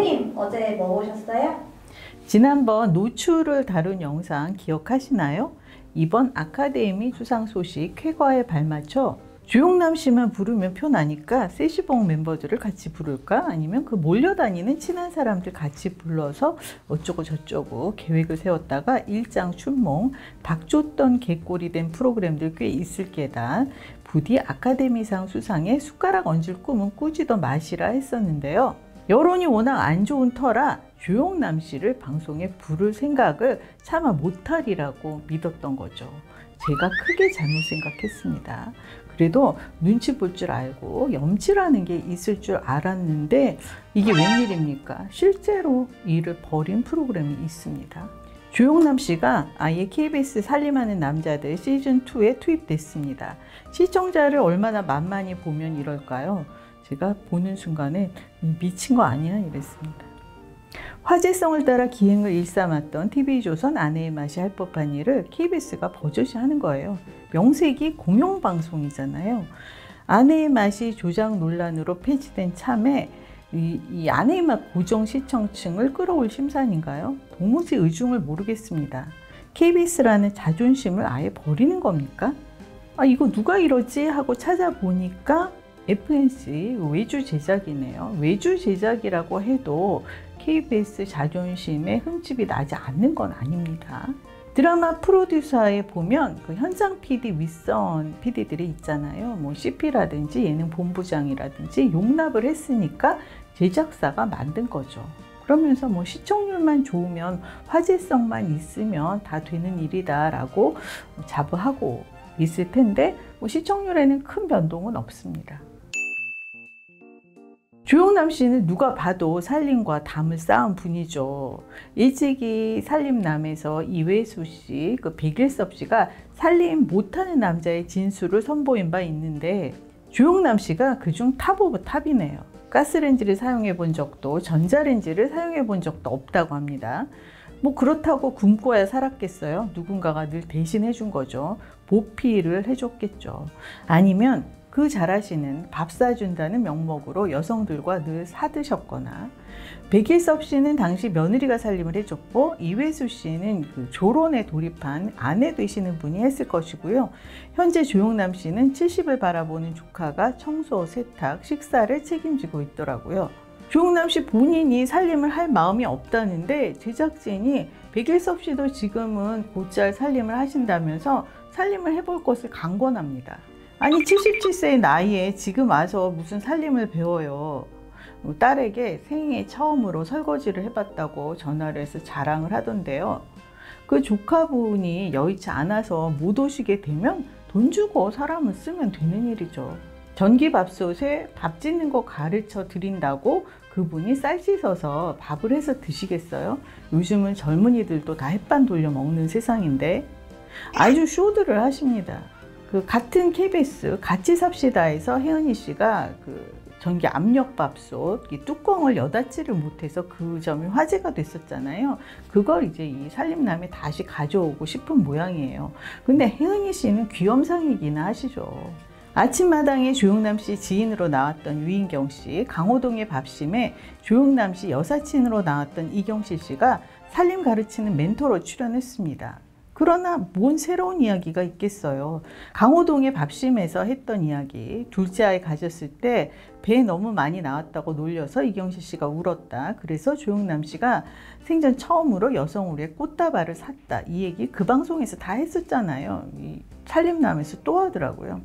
부모님 어제 뭐 보셨어요? 지난번 노출을 다룬 영상 기억하시나요? 이번 아카데미 수상 소식 쾌거에 발맞춰 주용남 씨만 부르면 표나니까 세시봉 멤버들을 같이 부를까? 아니면 그 몰려다니는 친한 사람들 같이 불러서 어쩌고 저쩌고 계획을 세웠다가 일장춘몽, 닥쳤던 개꼴이 된 프로그램들 꽤 있을 게다 부디 아카데미상 수상에 숟가락 얹을 꿈은 꾸지도 마시라 했었는데요. 여론이 워낙 안 좋은 터라 주용남 씨를 방송에 부를 생각을 차마 못하리라고 믿었던 거죠. 제가 크게 잘못 생각했습니다. 그래도 눈치 볼 줄 알고 염치라는 게 있을 줄 알았는데 이게 웬일입니까? 실제로 일을 벌인 프로그램이 있습니다. 주용남 씨가 아예 KBS 살림하는 남자들 시즌2에 투입됐습니다. 시청자를 얼마나 만만히 보면 이럴까요? 제가 보는 순간에 미친 거 아니야? 이랬습니다. 화제성을 따라 기행을 일삼았던 TV조선 아내의 맛이 할 법한 일을 KBS가 버젓이 하는 거예요. 명색이 공영방송이잖아요. 아내의 맛이 조작 논란으로 폐지된 참에 이 아내의 맛 고정 시청층을 끌어올 심산인가요? 도무지 의중을 모르겠습니다. KBS라는 자존심을 아예 버리는 겁니까? 아, 이거 누가 이러지? 하고 찾아보니까 FNC 외주 제작이네요. 외주 제작이라고 해도 KBS 자존심에 흠집이 나지 않는 건 아닙니다. 드라마 프로듀서에 보면 그 현장 PD, 윗선 PD들이 있잖아요. 뭐 CP라든지 예능 본부장이라든지 용납을 했으니까 제작사가 만든 거죠. 그러면서 뭐 시청률만 좋으면 화제성만 있으면 다 되는 일이다 라고 자부하고 있을 텐데 뭐 시청률에는 큰 변동은 없습니다. 주용남 씨는 누가 봐도 살림과 담을 쌓은 분이죠. 일찍이 살림남에서 이회수 씨, 그 백일섭 씨가 살림 못하는 남자의 진수를 선보인 바 있는데 주용남 씨가 그중 탑 오브 탑이네요. 가스레인지를 사용해 본 적도 전자레인지를 사용해 본 적도 없다고 합니다. 뭐 그렇다고 굶고야 살았겠어요? 누군가가 늘 대신해 준 거죠. 보필을 해줬겠죠. 아니면 그 잘하시는 밥 사준다는 명목으로 여성들과 늘 사드셨거나 백일섭 씨는 당시 며느리가 살림을 해줬고 이회수 씨는 그 조론에 돌입한 아내 되시는 분이 했을 것이고요. 현재 주용남 씨는 70을 바라보는 조카가 청소, 세탁, 식사를 책임지고 있더라고요. 주용남 씨 본인이 살림을 할 마음이 없다는데 제작진이 백일섭 씨도 지금은 곧잘 살림을 하신다면서 살림을 해볼 것을 강권합니다. 아니 77세의 나이에 지금 와서 무슨 살림을 배워요. 딸에게 생애 처음으로 설거지를 해봤다고 전화를 해서 자랑을 하던데요. 그 조카분이 여의치 않아서 못 오시게 되면 돈 주고 사람을 쓰면 되는 일이죠. 전기밥솥에 밥 짓는 거 가르쳐 드린다고 그분이 쌀 씻어서 밥을 해서 드시겠어요? 요즘은 젊은이들도 다 햇반 돌려 먹는 세상인데 아주 쇼들을 하십니다. 그 같은 KBS 같이 삽시다에서 혜은이 씨가 그 전기 압력밥솥 이 뚜껑을 여닫지를 못해서 그 점이 화제가 됐었잖아요. 그걸 이제 이 살림남에 다시 가져오고 싶은 모양이에요. 근데 혜은이 씨는 귀염상이기나 하시죠. 아침마당에 주용남 씨 지인으로 나왔던 유인경 씨, 강호동의 밥심에 주용남 씨 여사친으로 나왔던 이경실 씨가 살림 가르치는 멘토로 출연했습니다. 그러나 뭔 새로운 이야기가 있겠어요. 강호동의 밥심에서 했던 이야기, 둘째 아이 가졌을 때 배 너무 많이 나왔다고 놀려서 이경실 씨가 울었다. 그래서 주용남 씨가 생전 처음으로 여성 의류의 꽃다발을 샀다. 이 얘기 그 방송에서 다 했었잖아요. 이 살림남에서 또 하더라고요.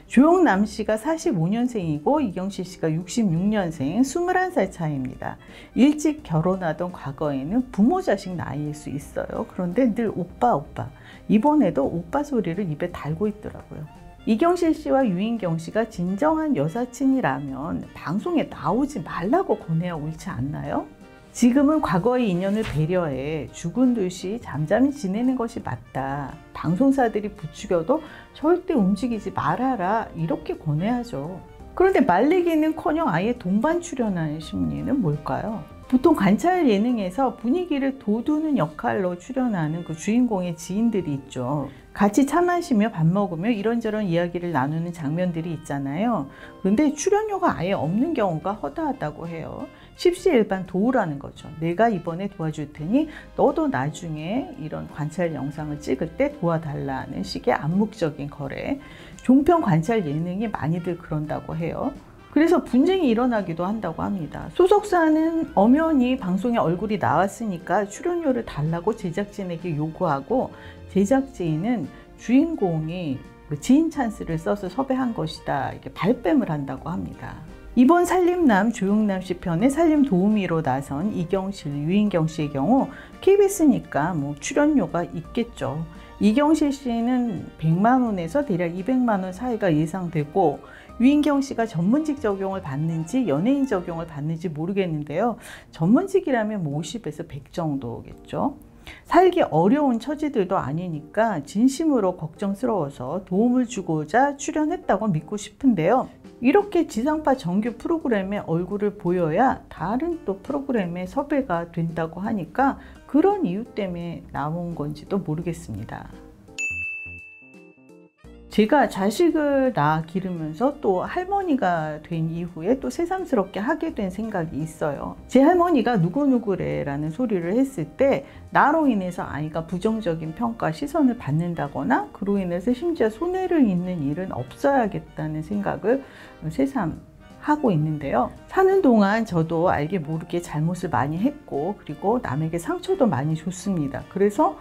주용남 씨가 45년생이고 이경실 씨가 66년생, 21살 차이입니다. 일찍 결혼하던 과거에는 부모 자식 나이일 수 있어요. 그런데 늘 오빠 오빠. 이번에도 오빠 소리를 입에 달고 있더라고요. 이경실 씨와 유인경 씨가 진정한 여사친이라면 방송에 나오지 말라고 권해야 옳지 않나요? 지금은 과거의 인연을 배려해 죽은 듯이 잠잠히 지내는 것이 맞다. 방송사들이 부추겨도 절대 움직이지 말아라. 이렇게 권해야죠. 그런데 말리기는커녕 아예 동반 출연하는 심리는 뭘까요? 보통 관찰 예능에서 분위기를 돋우는 역할로 출연하는 그 주인공의 지인들이 있죠. 같이 차 마시며 밥 먹으며 이런저런 이야기를 나누는 장면들이 있잖아요. 그런데 출연료가 아예 없는 경우가 허다하다고 해요. 십시일반 도우라는 거죠. 내가 이번에 도와줄 테니 너도 나중에 이런 관찰 영상을 찍을 때 도와달라는 식의 암묵적인 거래. 종편 관찰 예능이 많이들 그런다고 해요. 그래서 분쟁이 일어나기도 한다고 합니다. 소속사는 엄연히 방송에 얼굴이 나왔으니까 출연료를 달라고 제작진에게 요구하고, 제작진은 주인공이 지인 찬스를 써서 섭외한 것이다, 이렇게 발뺌을 한다고 합니다. 이번 살림남 조영남 씨 편의 살림 도우미로 나선 이경실, 유인경 씨의 경우 KBS니까 뭐 출연료가 있겠죠. 이경실 씨는 100만 원에서 대략 200만 원 사이가 예상되고, 유인경 씨가 전문직 적용을 받는지 연예인 적용을 받는지 모르겠는데요. 전문직이라면 50에서 100 정도겠죠. 살기 어려운 처지들도 아니니까 진심으로 걱정스러워서 도움을 주고자 출연했다고 믿고 싶은데요. 이렇게 지상파 정규 프로그램에 얼굴을 보여야 다른 또 프로그램에 섭외가 된다고 하니까 그런 이유 때문에 나온 건지도 모르겠습니다. 제가 자식을 낳아 기르면서 또 할머니가 된 이후에 또 새삼스럽게 하게 된 생각이 있어요. 제 할머니가 누구누구래 라는 소리를 했을 때 나로 인해서 아이가 부정적인 평가, 시선을 받는다거나 그로 인해서 심지어 손해를 입는 일은 없어야겠다는 생각을 새삼 하고 있는데요. 사는 동안 저도 알게 모르게 잘못을 많이 했고, 그리고 남에게 상처도 많이 줬습니다. 그래서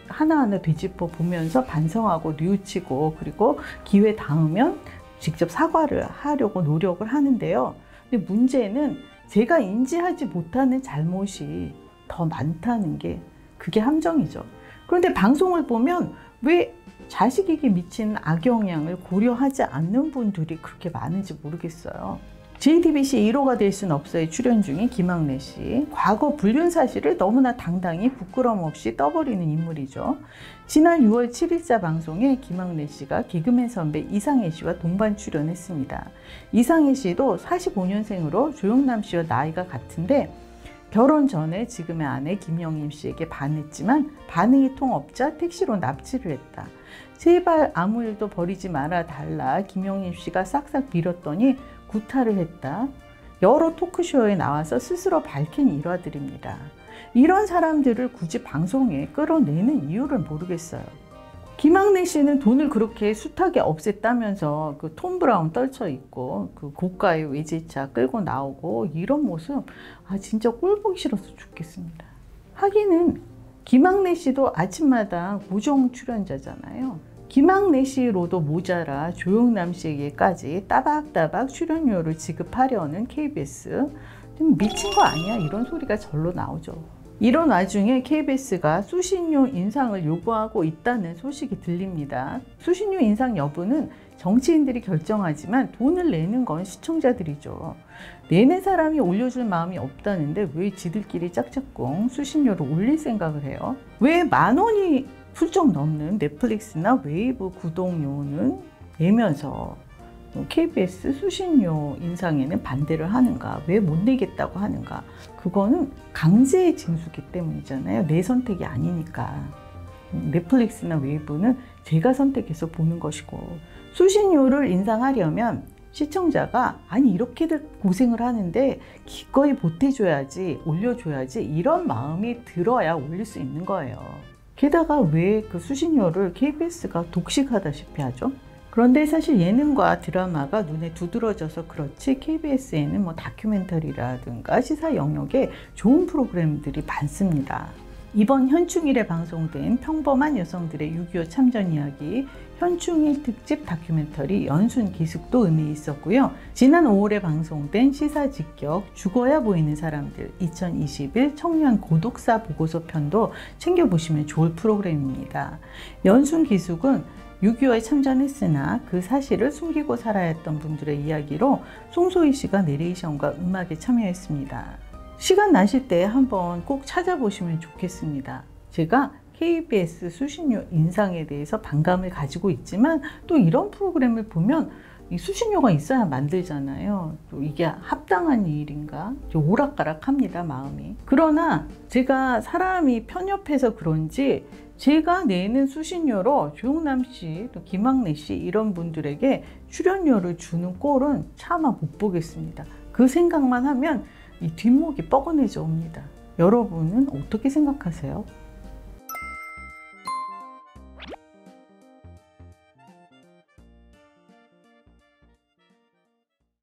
하나하나 되짚어 보면서 반성하고 뉘우치고, 그리고 기회 닿으면 직접 사과를 하려고 노력을 하는데요. 근데 문제는 제가 인지하지 못하는 잘못이 더 많다는 게, 그게 함정이죠. 그런데 방송을 보면 왜 자식에게 미치는 악영향을 고려하지 않는 분들이 그렇게 많은지 모르겠어요. JTBC 1호가 될 순 없어에 출연 중인 김학래 씨. 과거 불륜 사실을 너무나 당당히 부끄럼 없이 떠버리는 인물이죠. 지난 6월 7일자 방송에 김학래 씨가 개그맨 선배 이상해 씨와 동반 출연했습니다. 이상해 씨도 45년생으로 조영남 씨와 나이가 같은데 결혼 전에 지금의 아내 김영임 씨에게 반했지만 반응이 통없자 택시로 납치를 했다. 제발 아무 일도 벌이지 말아 달라 김영임 씨가 싹싹 빌었더니 구타를 했다. 여러 토크쇼에 나와서 스스로 밝힌 일화들입니다. 이런 사람들을 굳이 방송에 끌어내는 이유를 모르겠어요. 김학래 씨는 돈을 그렇게 숱하게 없앴다면서 그 톰 브라운 떨쳐 입고 그 고가의 외제차 끌고 나오고 이런 모습, 진짜 꼴 보기 싫어서 죽겠습니다. 하기는 김학래 씨도 아침마다 고정 출연자잖아요. 김학래 씨로도 모자라 조영남 씨에게까지 따박따박 출연료를 지급하려는 KBS, 좀 미친 거 아니야? 이런 소리가 절로 나오죠. 이런 와중에 KBS가 수신료 인상을 요구하고 있다는 소식이 들립니다. 수신료 인상 여부는 정치인들이 결정하지만 돈을 내는 건 시청자들이죠. 내는 사람이 올려줄 마음이 없다는데 왜 지들끼리 짝짝꿍 수신료를 올릴 생각을 해요? 왜 10,000원이 훌쩍 넘는 넷플릭스나 웨이브 구독료는 내면서 KBS 수신료 인상에는 반대를 하는가? 왜 못 내겠다고 하는가? 그거는 강제의 징수기 때문이잖아요. 내 선택이 아니니까. 넷플릭스나 웨이브는 제가 선택해서 보는 것이고, 수신료를 인상하려면 시청자가 아니 이렇게들 고생을 하는데 기꺼이 보태줘야지, 올려줘야지 이런 마음이 들어야 올릴 수 있는 거예요. 게다가 왜 그 수신료를 KBS가 독식하다시피 하죠? 그런데 사실 예능과 드라마가 눈에 두드러져서 그렇지 KBS에는 뭐 다큐멘터리라든가 시사 영역에 좋은 프로그램들이 많습니다. 이번 현충일에 방송된 평범한 여성들의 6.25 참전 이야기 현충일 특집 다큐멘터리 연순기숙도 의미 있었고요. 지난 5월에 방송된 시사 직격 죽어야 보이는 사람들 2021 청년 고독사 보고서 편도 챙겨보시면 좋을 프로그램입니다. 연순기숙은 6.25에 참전했으나 그 사실을 숨기고 살아야 했던 분들의 이야기로 송소희 씨가 내레이션과 음악에 참여했습니다. 시간 나실 때 한번 꼭 찾아보시면 좋겠습니다. 제가 KBS 수신료 인상에 대해서 반감을 가지고 있지만 또 이런 프로그램을 보면 이 수신료가 있어야 만들잖아요. 또 이게 합당한 일인가? 오락가락합니다, 마음이. 그러나 제가 사람이 편협해서 그런지 제가 내는 수신료로 조영남 씨, 또 김학래 씨 이런 분들에게 출연료를 주는 꼴은 차마 못 보겠습니다. 그 생각만 하면 이 뒷목이 뻐근해져 옵니다. 여러분은 어떻게 생각하세요?